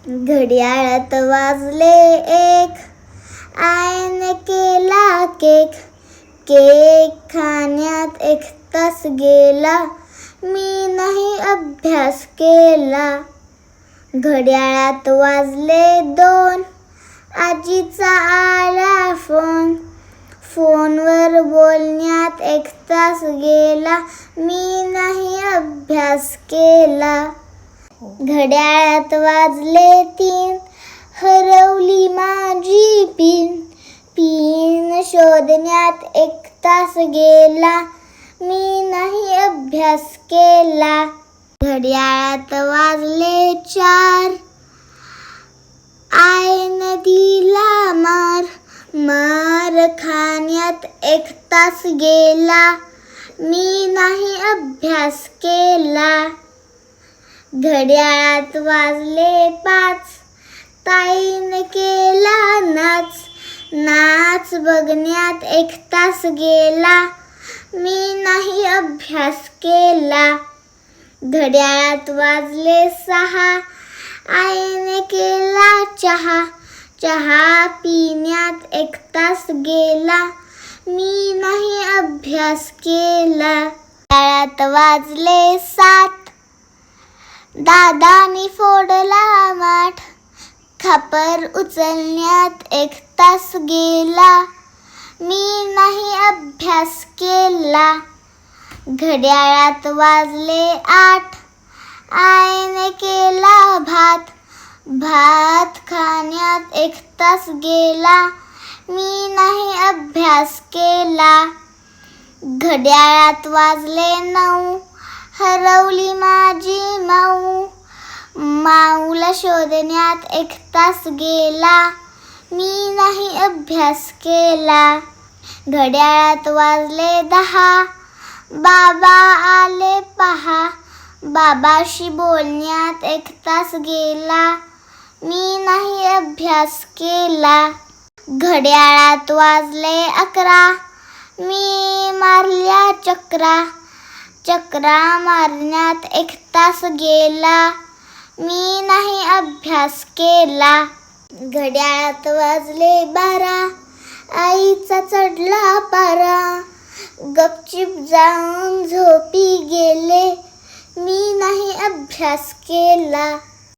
घड्याळात वाजले एक, आईने केला केक. केक खाण्यात 1 तास गेला, मी नाही अभ्यास केला. घड्याळात वाजले 2, आजीचा आला फोन. फोनवर बोलण्यात 1 तास गेला, मी नाही अभ्यास केला. घड्याळात वाजले 3, हरवली माझी पिन. पिन शोधण्यात 1 तास गेला, मी नाही अभ्यास केला. घड्याळात वाजले 4, आईने दिला मार. मार खाण्यात 1 तास गेला, मी नाही अभ्यास केला. घड्याळात वाजले 5, ताईने केला नाच. नाच बघण्यात 1 तास गेला, मी नाही अभ्यास केला. घड्याळात वाजले 6, आईने केला चहा. चहा पिण्यात 1 तास गेला, मी नाही अभ्यास केला. घड्याळात वाजले 7, दादानी फोडला माठ. खापर उचलण्यात 1 तास गेला, मी नाही अभ्यास केला. घड्याळात वाजले 8, आईने केला भात. भात खाण्यात 1 तास गेला, मी नाही अभ्यास केला. घड्याळात वाजले 9, हरवली माझी माऊ. माऊला शोधण्यात 1 तास गेला, मी नाही अभ्यास केला. घड्याळात वाजले 10, बाबा आले पहा. बाबाशी बोलण्यात 1 तास गेला, मी नाही अभ्यास केला. घड्याळात वाजले 11, मी मारल्या चक्रा. चक्रा मारण्यात 1 तास गेला, मी नाही अभ्यास केला. घड्याळात वाजले 12, आईचा चढला पारा. गपचिप जाऊन झोपी गेले, मी नाही अभ्यास केला.